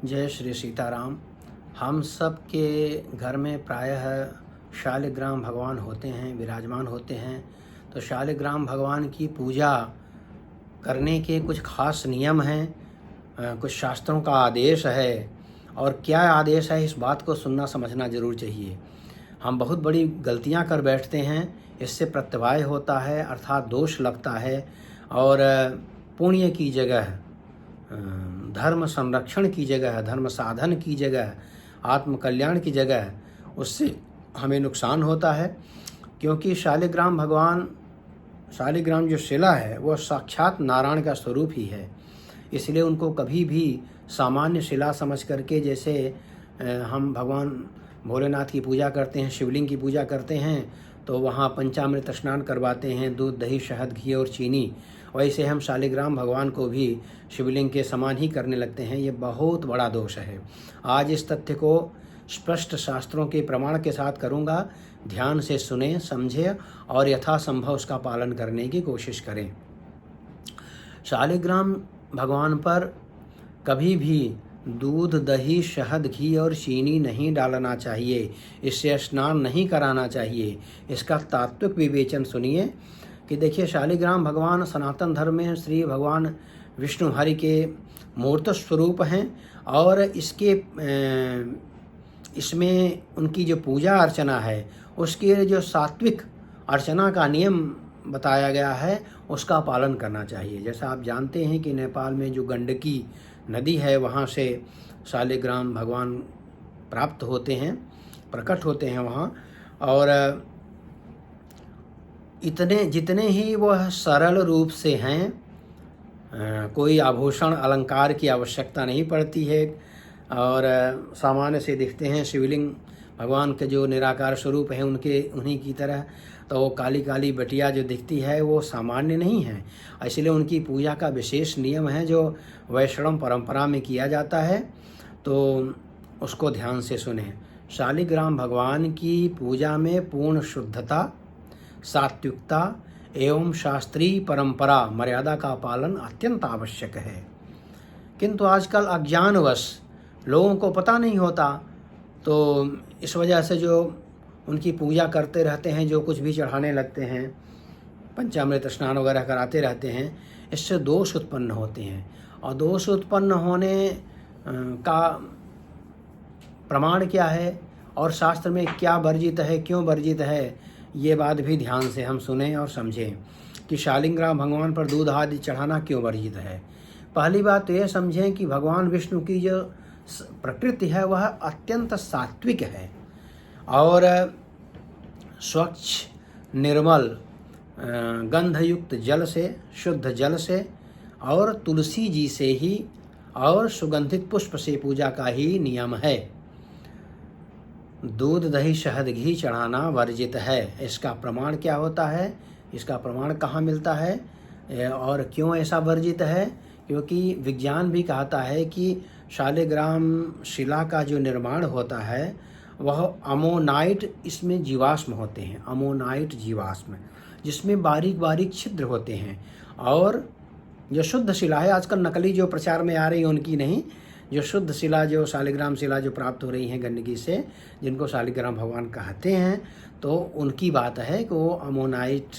जय श्री सीताराम। हम सब के घर में प्रायः शालिग्राम भगवान होते हैं, विराजमान होते हैं। तो शालिग्राम भगवान की पूजा करने के कुछ खास नियम हैं, कुछ शास्त्रों का आदेश है। और क्या आदेश है, इस बात को सुनना समझना जरूर चाहिए। हम बहुत बड़ी गलतियां कर बैठते हैं, इससे प्रत्यवाय होता है, अर्थात दोष लगता है। और पुण्य की जगह, धर्म संरक्षण की जगह, धर्म साधन की जगह, आत्म कल्याण की जगह उससे हमें नुकसान होता है। क्योंकि शालिग्राम भगवान, शालिग्राम जो शिला है वह साक्षात नारायण का स्वरूप ही है। इसलिए उनको कभी भी सामान्य शिला समझ करके, जैसे हम भगवान भोलेनाथ की पूजा करते हैं, शिवलिंग की पूजा करते हैं, तो वहाँ पंचामृत स्नान करवाते हैं, दूध दही शहद घी और चीनी, वैसे हम शालिग्राम भगवान को भी शिवलिंग के समान ही करने लगते हैं। ये बहुत बड़ा दोष है। आज इस तथ्य को स्पष्ट शास्त्रों के प्रमाण के साथ करूँगा। ध्यान से सुने, समझे और यथासंभव उसका पालन करने की कोशिश करें। शालिग्राम भगवान पर कभी भी दूध दही शहद घी और चीनी नहीं डालना चाहिए, इससे स्नान नहीं कराना चाहिए। इसका तात्विक विवेचन सुनिए कि देखिए, शालिग्राम भगवान सनातन धर्म में श्री भगवान विष्णु हरि के मूर्त स्वरूप हैं। और इसमें उनकी जो पूजा अर्चना है, उसके जो सात्विक अर्चना का नियम बताया गया है, उसका पालन करना चाहिए। जैसा आप जानते हैं कि नेपाल में जो गंडकी नदी है, वहाँ से शालिग्राम भगवान प्राप्त होते हैं, प्रकट होते हैं वहाँ। और जितने ही वह सरल रूप से हैं, कोई आभूषण अलंकार की आवश्यकता नहीं पड़ती है और सामान्य से दिखते हैं। शिवलिंग भगवान के जो निराकार स्वरूप हैं उन्हीं की तरह, तो वो काली काली बटिया जो दिखती है वो सामान्य नहीं है। इसलिए उनकी पूजा का विशेष नियम है जो वैष्णव परंपरा में किया जाता है, तो उसको ध्यान से सुने। शालिग्राम भगवान की पूजा में पूर्ण शुद्धता, सात्विकता एवं शास्त्रीय परंपरा मर्यादा का पालन अत्यंत आवश्यक है। किंतु आजकल अज्ञानवश लोगों को पता नहीं होता, तो इस वजह से जो उनकी पूजा करते रहते हैं, जो कुछ भी चढ़ाने लगते हैं, पंचामृत स्नान वगैरह कराते रहते हैं, इससे दोष उत्पन्न होते हैं। और दोष उत्पन्न होने का प्रमाण क्या है और शास्त्र में क्या वर्जित है, क्यों वर्जित है, ये बात भी ध्यान से हम सुने और समझें कि शालिग्राम भगवान पर दूध आदि चढ़ाना क्यों वर्जित है। पहली बात तो ये समझें कि भगवान विष्णु की जो प्रकृति है वह अत्यंत सात्विक है और स्वच्छ निर्मल गंधयुक्त जल से, शुद्ध जल से और तुलसी जी से ही और सुगंधित पुष्प से पूजा का ही नियम है। दूध दही शहद घी चढ़ाना वर्जित है। इसका प्रमाण क्या होता है, इसका प्रमाण कहाँ मिलता है और क्यों ऐसा वर्जित है? क्योंकि विज्ञान भी कहता है कि शालिग्राम शिला का जो निर्माण होता है वह अमोनाइट, इसमें जीवाश्म होते हैं, अमोनाइट जीवाश्म, जिसमें बारीक बारीक छिद्र होते हैं। और जो शुद्ध शिला है, आजकल नकली जो प्रचार में आ रही है उनकी नहीं, जो शुद्ध शिला, जो शालिग्राम शिला जो प्राप्त हो रही हैं गंडकी से, जिनको शालिग्राम भगवान कहते हैं, तो उनकी बात है कि वो अमोनाइट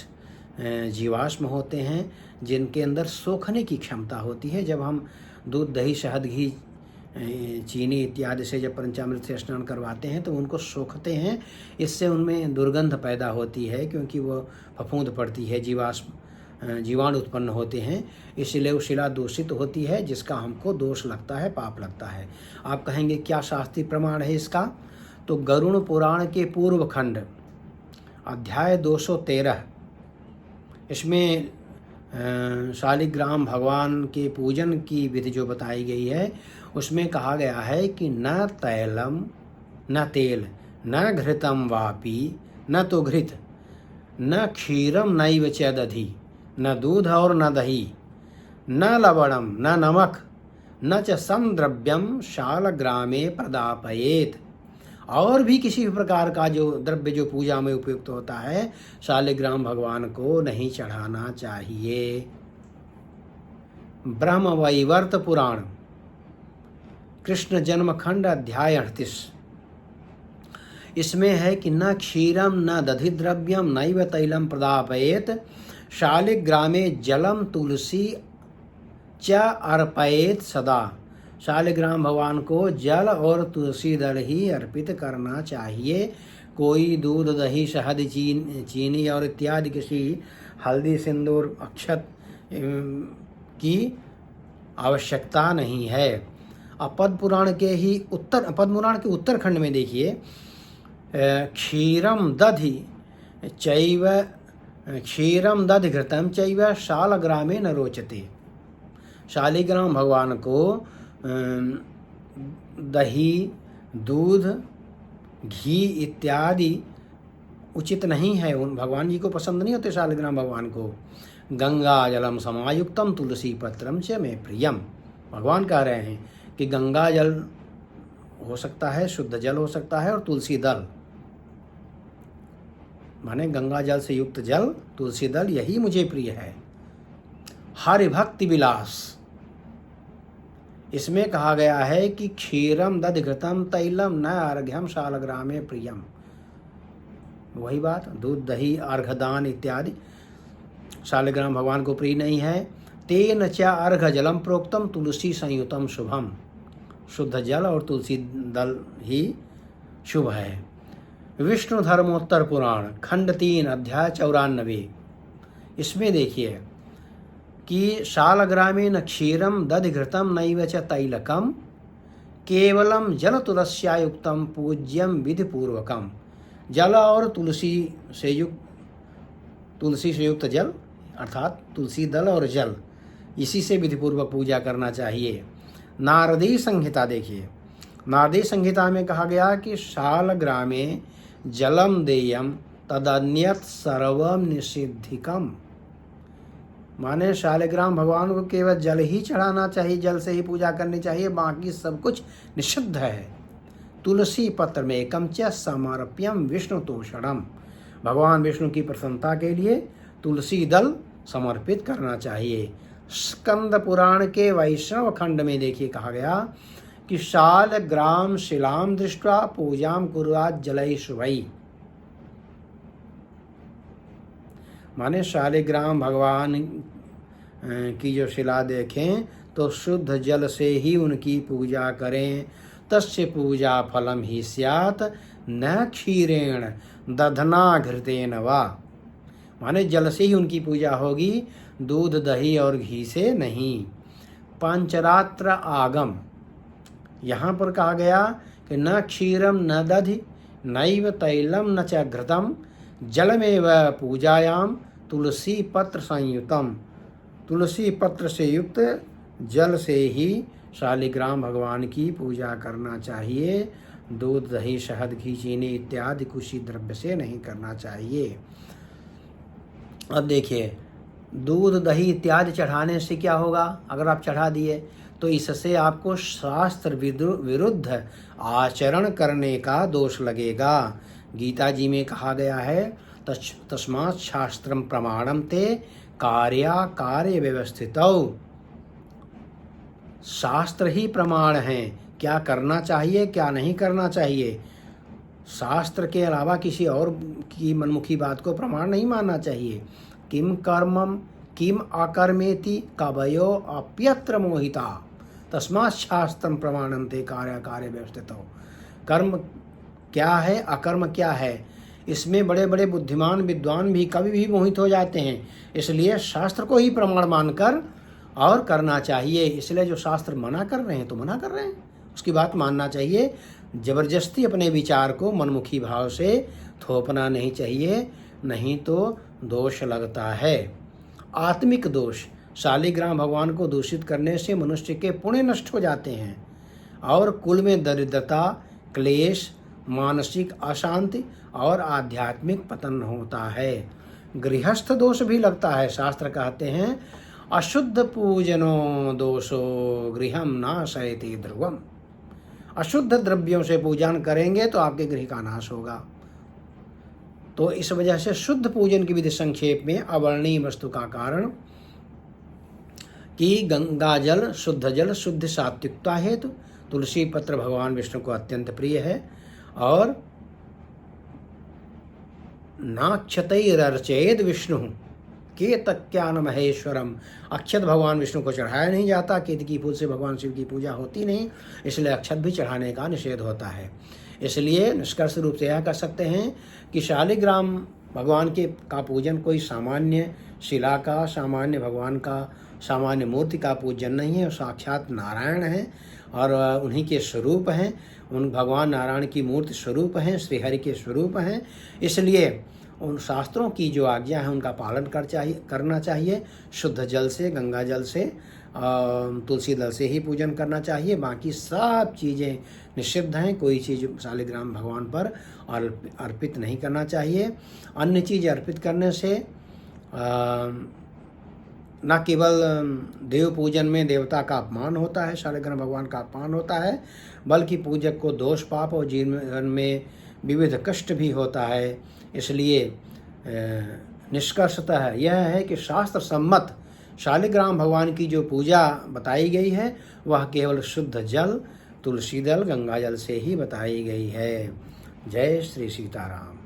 जीवाश्म होते हैं, जिनके अंदर सोखने की क्षमता होती है। जब हम दूध दही शहद घी चीनी इत्यादि से जब पंचामृत से स्नान करवाते हैं तो उनको सोखते हैं, इससे उनमें दुर्गंध पैदा होती है, क्योंकि वो फफूंद पड़ती है, जीवाणु उत्पन्न होते हैं, इसलिए वो शिला दूषित होती है, जिसका हमको दोष लगता है, पाप लगता है। आप कहेंगे क्या शास्त्रीय प्रमाण है इसका? तो गरुड़ पुराण के पूर्व खंड अध्याय 213, इसमें शालिग्राम भगवान के पूजन की विधि जो बताई गई है, उसमें कहा गया है कि न तैलम न तेल न घृतम वापी न तो घृत न क्षीरम नैव च दधि, न दूध और न दही, न लवणम न नमक न च संद्रव्यम शालग्रामे प्रदापयेत। और भी किसी भी प्रकार का जो द्रव्य जो पूजा में उपयुक्त होता है, शालिग्राम भगवान को नहीं चढ़ाना चाहिए। ब्रह्मवैवर्त पुराण कृष्ण जन्मखंड अध्याय 38। इसमें है कि न क्षीरम न दधि द्रव्यम नैव तैलम प्रदापयेत शालिग्रामे जलम तुलसी च अर्पयेत सदा। शालिग्राम भगवान को जल और तुलसी दल ही अर्पित करना चाहिए। कोई दूध दही शहद चीनी और इत्यादि किसी हल्दी सिंदूर अक्षत की आवश्यकता नहीं है। अब पद्म पुराण के उत्तरखंड में देखिए, क्षीरम दधि घृतम चैव शालग्रामे न रोचते। शालिग्राम भगवान को दही दूध घी इत्यादि उचित नहीं है, उन भगवान जी को पसंद नहीं होते शालिग्राम भगवान को। गंगा जलम समायुक्तम तुलसी पत्रम च मे प्रियम। भगवान कह रहे हैं कि गंगा जल हो सकता है, शुद्ध जल हो सकता है, और तुलसी दल माने गंगा जल से युक्त जल, तुलसी दल, यही मुझे प्रिय है। हरि भक्ति विलास, इसमें कहा गया है कि क्षीरम दधि घृतम तैलम न अर्घ्यम शालग्रामे प्रियम। वही बात, दूध दही अर्घदान इत्यादि शालिग्राम भगवान को प्रिय नहीं है। तेन च अर्घ जलम प्रोक्तम तुलसी संयुतम शुभम। शुद्ध जल और तुलसी दल ही शुभ है। विष्णु धर्मोत्तर पुराण खंड 3 अध्याय 94। इसमें देखिए कि शालग्रामेन क्षीरम दधिघृतम नैव च तैलकम केवलम जल तुलस्यायुक्तम पूज्यम विधिपूर्वकम। जल और तुलसी से युक्त जल अर्थात तुलसी दल और जल, इसी से विधिपूर्वक पूजा करना चाहिए। नारदी संहिता देखिए, नारदी संहिता में कहा गया कि शालग्रामे जलम देयम तदन्यत सर्वम निषिद्धिकम। माने शालिग्राम भगवान को केवल जल ही चढ़ाना चाहिए, जल से ही पूजा करनी चाहिए, बाकी सब कुछ निषिद्ध है। तुलसी पत्र में एकम च समर्प्यम विष्णु तोषणम। भगवान विष्णु की प्रसन्नता के लिए तुलसी दल समर्पित करना चाहिए। स्कंद पुराण के वैष्णव खंड में देखिए कहा गया कि शालग्राम शिलाम दृष्ट्वा पूजाम कुर्यात् जलै शुभै। माने शालिग्राम भगवान की जो शिला देखें तो शुद्ध जल से ही उनकी पूजा करें। तस्य पूजा फलम ही स्यात् न क्षीरेण दधना घृतेन वा। माने जल से ही उनकी पूजा होगी, दूध दही और घी से नहीं। पंचरात्र आगम, यहाँ पर कहा गया कि न क्षीरम न दधि नैव तैलम न च घृतम जलमेव पूजायाम तुलसी पत्र संयुतम। तुलसी पत्र से युक्त जल से ही शालिग्राम भगवान की पूजा करना चाहिए। दूध दही शहद घी चीनी इत्यादि कुशी द्रव्य से नहीं करना चाहिए। अब देखिए, दूध दही इत्यादि चढ़ाने से क्या होगा? अगर आप चढ़ा दिए तो इससे आपको शास्त्र विरुद्ध आचरण करने का दोष लगेगा। गीता जी में कहा गया है तस्मात् शास्त्रम प्रमाणम ते कार्य व्यवस्थितौ। शास्त्र ही प्रमाण है, क्या करना चाहिए क्या नहीं करना चाहिए। शास्त्र के अलावा किसी और की मनमुखी बात को प्रमाण नहीं मानना चाहिए। किम कर्मम किम अकर्मेति कवयो अप्यत्र मोहिता तस्मात् शास्त्रम प्रमाणम ते कार्य व्यवस्थितौ। कर्म क्या है अकर्म क्या है, इसमें बड़े बड़े बुद्धिमान विद्वान भी कभी भी मोहित हो जाते हैं। इसलिए शास्त्र को ही प्रमाण मानकर और करना चाहिए। इसलिए जो शास्त्र मना कर रहे हैं तो मना कर रहे हैं, उसकी बात मानना चाहिए। जबरदस्ती अपने विचार को मनमुखी भाव से थोपना नहीं चाहिए, नहीं तो दोष लगता है। आत्मिक दोष, शालिग्राम भगवान को दूषित करने से मनुष्य के पुण्य नष्ट हो जाते हैं और कुल में दरिद्रता, क्लेश, मानसिक अशांति और आध्यात्मिक पतन होता है। गृहस्थ दोष भी लगता है। शास्त्र कहते हैं अशुद्ध पूजनो दोषो गृहम नाशयति ध्रुवम। अशुद्ध द्रव्यों से पूजन करेंगे तो आपके गृह का नाश होगा। तो इस वजह से शुद्ध पूजन की विधि संक्षेप में अवर्णीय वस्तु का कारण कि गंगा जल शुद्ध सात्विकता हेतु, तुलसी पत्र भगवान विष्णु को अत्यंत प्रिय है। और नाक्षतैरर्चयेद विष्णु केतक्यान महेश्वरम, अक्षत भगवान विष्णु को चढ़ाया नहीं जाता, केतकी फूल से भगवान शिव की पूजा होती नहीं, इसलिए अक्षत भी चढ़ाने का निषेध होता है। इसलिए निष्कर्ष रूप से यह कह सकते हैं कि शालिग्राम भगवान के का पूजन कोई सामान्य शिला का, सामान्य भगवान का, सामान्य मूर्ति का पूजन नहीं है, साक्षात नारायण हैं और उन्हीं के स्वरूप हैं। उन भगवान नारायण की मूर्ति स्वरूप हैं, श्रीहरि के स्वरूप हैं। इसलिए उन शास्त्रों की जो आज्ञा है उनका पालन करना चाहिए। शुद्ध जल से, गंगा जल से, तुलसी दल से ही पूजन करना चाहिए। बाकी सब चीज़ें निषिद्ध हैं, कोई चीज़ शालिग्राम भगवान पर अर्पित नहीं करना चाहिए। अन्य चीज़ अर्पित करने से न केवल देव पूजन में देवता का अपमान होता है, शालिग्राम भगवान का अपमान होता है, बल्कि पूजक को दोष पाप और जीवन में विविध कष्ट भी होता है। इसलिए निष्कर्षतः यह है कि शास्त्र सम्मत शालिग्राम भगवान की जो पूजा बताई गई है वह केवल शुद्ध जल, तुलसी दल, गंगा जल से ही बताई गई है। जय श्री सीताराम।